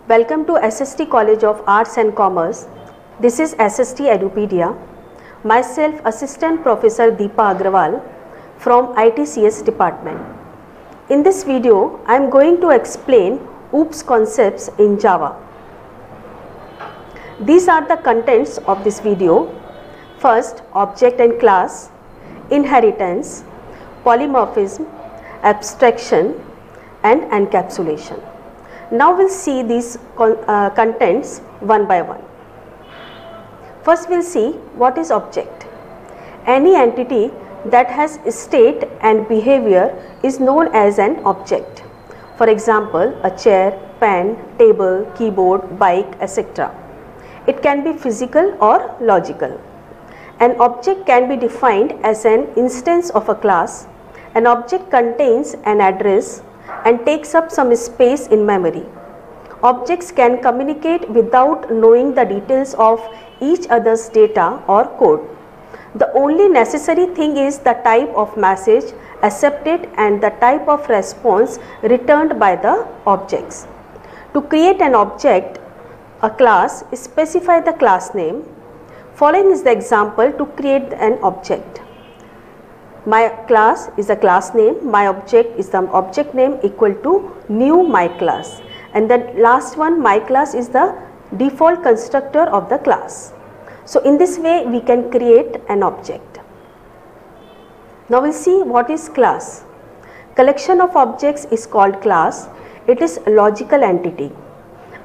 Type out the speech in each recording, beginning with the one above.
Welcome to SST College of Arts and Commerce. This is SST Edupedia. Myself, Assistant Professor Deepa Agrawal from ITCS department. In this video, I am going to explain OOPS concepts in Java. These are the contents of this video. First, object and class, inheritance, polymorphism, abstraction, and encapsulation. Now we'll see these contents one by one. First we'll see what is object. Any entity that has state and behavior is known as an object. For example, a chair, pen, table, keyboard, bike, etc. It can be physical or logical. An object can be defined as an instance of a class. An object contains an address and takes up some space in memory. Objects can communicate without knowing the details of each other's data or code. The only necessary thing is the type of message accepted and the type of response returned by the objects. To create an object, a class, specify the class name. Following is the example to create an object. My class is a class name, my object is the object name equal to new my class, and the last one, my class, is the default constructor of the class. So in this way we can create an object. Now we'll see what is class. Collection of objects is called class. It is a logical entity.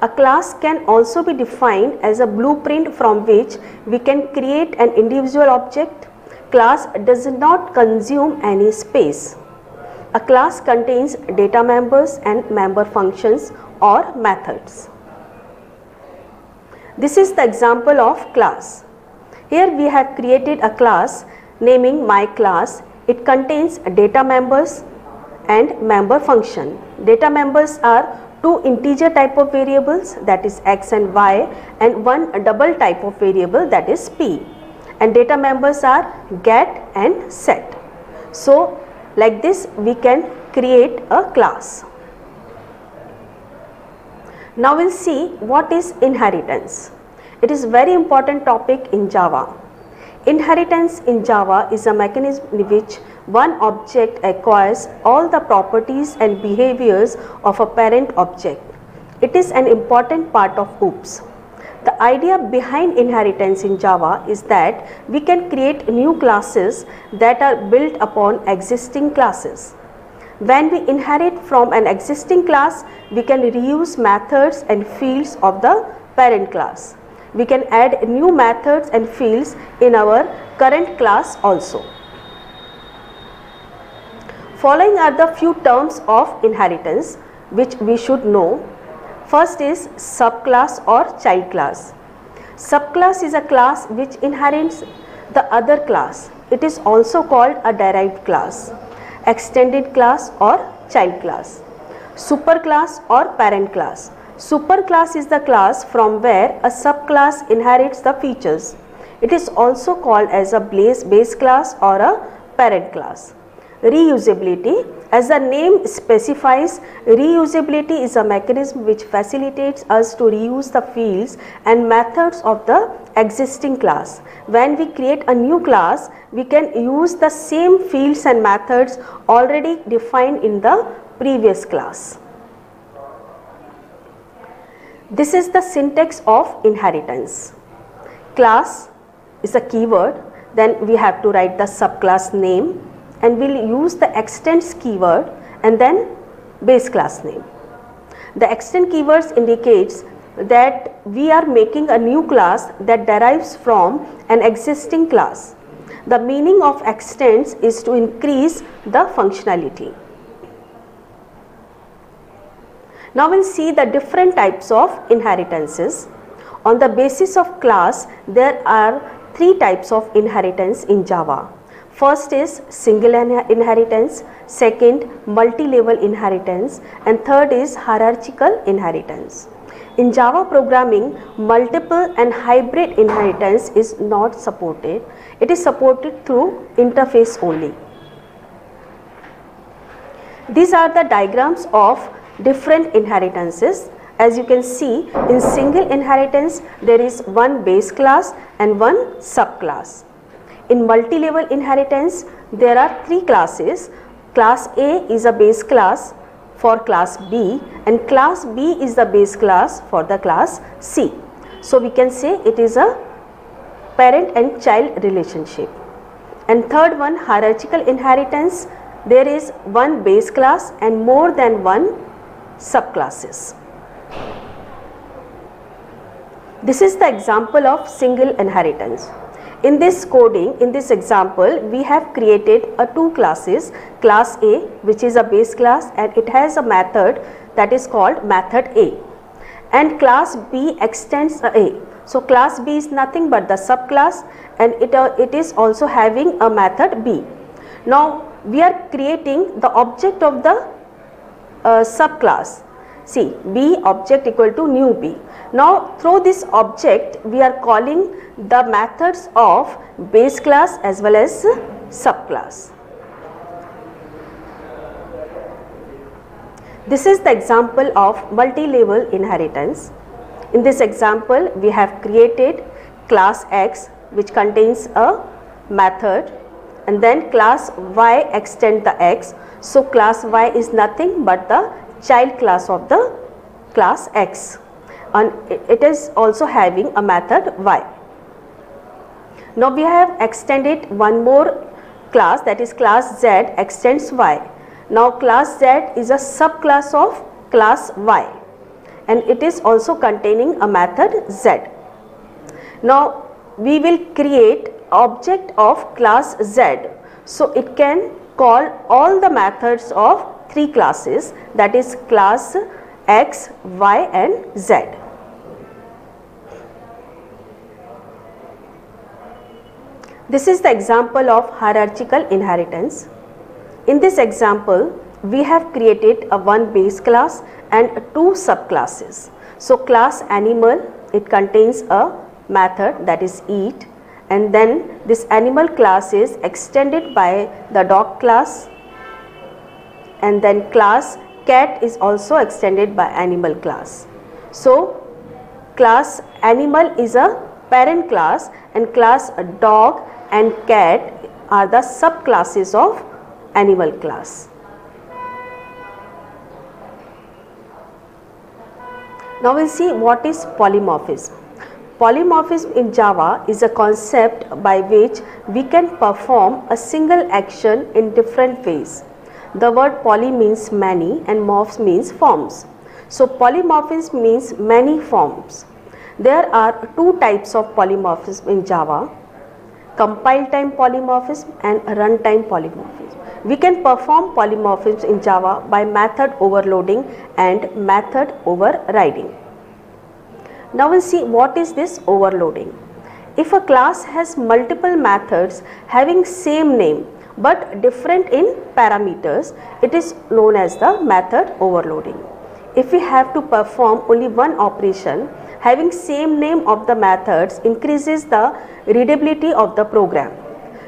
A class can also be defined as a blueprint from which we can create an individual object. Class does not consume any space. A class contains data members and member functions or methods. This is the example of class. Here we have created a class naming my class. It contains data members and member function. Data members are two integer type of variables, that is x and y, and one double type of variable, that is p. And data members are get and set. So like this we can create a class. Now we'll see what is inheritance. It is very important topic in Java. Inheritance in Java is a mechanism in which one object acquires all the properties and behaviors of a parent object. It is an important part of OOPS. The idea behind inheritance in Java is that we can create new classes that are built upon existing classes. When we inherit from an existing class, we can reuse methods and fields of the parent class. We can add new methods and fields in our current class also. Following are the few terms of inheritance which we should know. First is subclass or child class. Subclass is a class which inherits the other class. It is also called a derived class, extended class or child class. Superclass or parent class. Superclass is the class from where a subclass inherits the features. It is also called as a base class or a parent class. Reusability, as the name specifies, reusability is a mechanism which facilitates us to reuse the fields and methods of the existing class. When we create a new class, we can use the same fields and methods already defined in the previous class. This is the syntax of inheritance. Class is a keyword, then we have to write the subclass name, and we will use the extends keyword and then base class name. The extend keywords indicates that we are making a new class that derives from an existing class. The meaning of extends is to increase the functionality. Now we will see the different types of inheritances. On the basis of class, there are three types of inheritance in Java. First is single inheritance, second multi-level inheritance, and third is hierarchical inheritance. In Java programming, multiple and hybrid inheritance is not supported. It is supported through interface only. These are the diagrams of different inheritances. as you can see, in single inheritance there is one base class and one subclass. In multi-level inheritance there are three classes. Class A is a base class for class B and class B is the base class for the class C. So we can say it is a parent and child relationship. And third one, hierarchical inheritance, there is one base class and more than one subclasses. This is the example of single inheritance. In this coding, in this example, we have created two classes, class A which is a base class and it has a method that is called method A, and class B extends A. So class B is nothing but the subclass and it is also having a method B. Now we are creating the object of the subclass. See, B object equal to new B. Now through this object we are calling the methods of base class as well as subclass. This is the example of multi-level inheritance. In this example we have created class X which contains a method, and then class Y extend the X. So class Y is nothing but the child class of the class X, and it is also having a method Y. Now we have extended one more class, that is class Z extends Y. Now class Z is a subclass of class Y and it is also containing a method Z. Now we will create object of class Z, so it can call all the methods of three classes, that is class X, Y and Z. This is the example of hierarchical inheritance. In this example we have created a one base class and two subclasses. So class animal, it contains a method that is eat, and then this animal class is extended by the dog class, and then class cat is also extended by animal class. So class animal is a parent class and class dog and cat are the subclasses of animal class. Now we will see what is polymorphism. Polymorphism in Java is a concept by which we can perform a single action in different ways. The word poly means many and morphs means forms. So polymorphism means many forms. There are two types of polymorphism in Java: compile time polymorphism and runtime polymorphism. We can perform polymorphisms in Java by method overloading and method overriding. Now we'll see what is this overloading. If a class has multiple methods having same name but different in parameters, it is known as the method overloading. If we have to perform only one operation, having same name of the methods increases the readability of the program.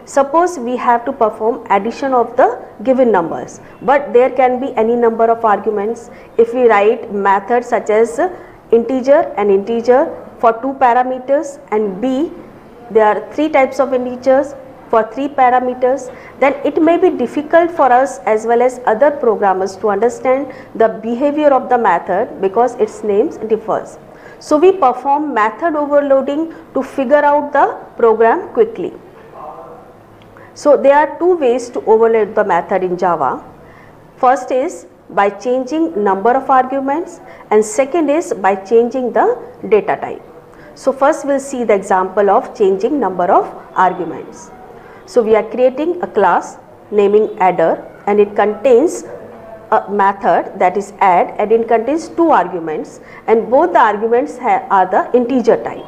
Suppose we have to perform addition of the given numbers, but there can be any number of arguments. If we write methods such as integer and integer for 2 parameters and B, there are 3 types of integers for 3 parameters, then it may be difficult for us as well as other programmers to understand the behavior of the method because its names differs. So we perform method overloading to figure out the program quickly. So there are two ways to overload the method in Java. First is by changing number of arguments and second is by changing the data type. So first we will see the example of changing number of arguments. So we are creating a class naming adder and it contains a method that is add and it contains 2 arguments and both the arguments are the integer type.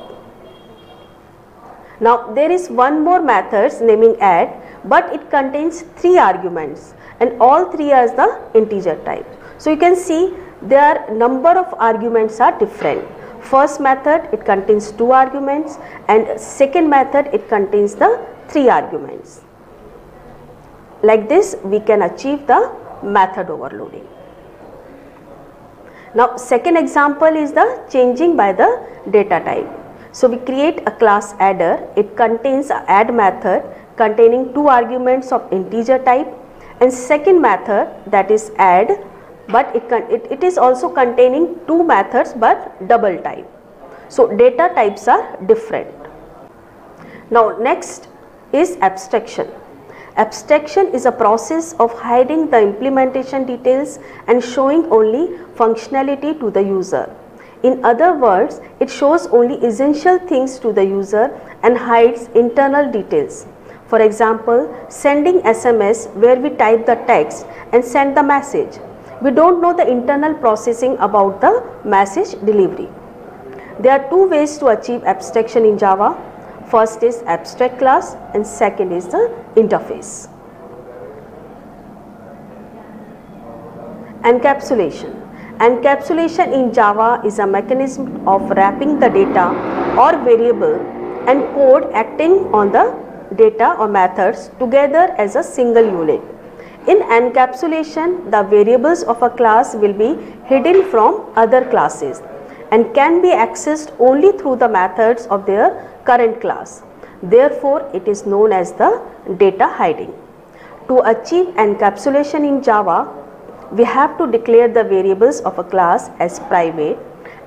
Now there is one more method naming add, but it contains 3 arguments and all 3 are the integer type. So you can see their number of arguments are different. First method it contains 2 arguments and second method it contains the 3 arguments. Like this we can achieve the method overloading. Now second example is the changing by the data type. So we create a class adder. It contains a add method containing two arguments of integer type, and second method, that is add, but it is also containing two methods but double type. So data types are different. Now next is abstraction. Abstraction is a process of hiding the implementation details and showing only functionality to the user. In other words, it shows only essential things to the user and hides internal details. For example, sending SMS, where we type the text and send the message. We don't know the internal processing about the message delivery. There are two ways to achieve abstraction in Java. First is abstract class and second is the interface. Encapsulation. Encapsulation in Java is a mechanism of wrapping the data or variable and code acting on the data or methods together as a single unit. In encapsulation, the variables of a class will be hidden from other classes and can be accessed only through the methods of their current class. Therefore, it is known as the data hiding. To achieve encapsulation in Java, we have to declare the variables of a class as private,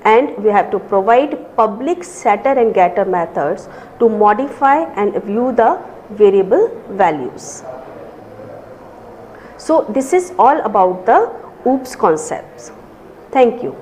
and we have to provide public setter and getter methods to modify and view the variable values. So this is all about the OOPS concepts. Thank you.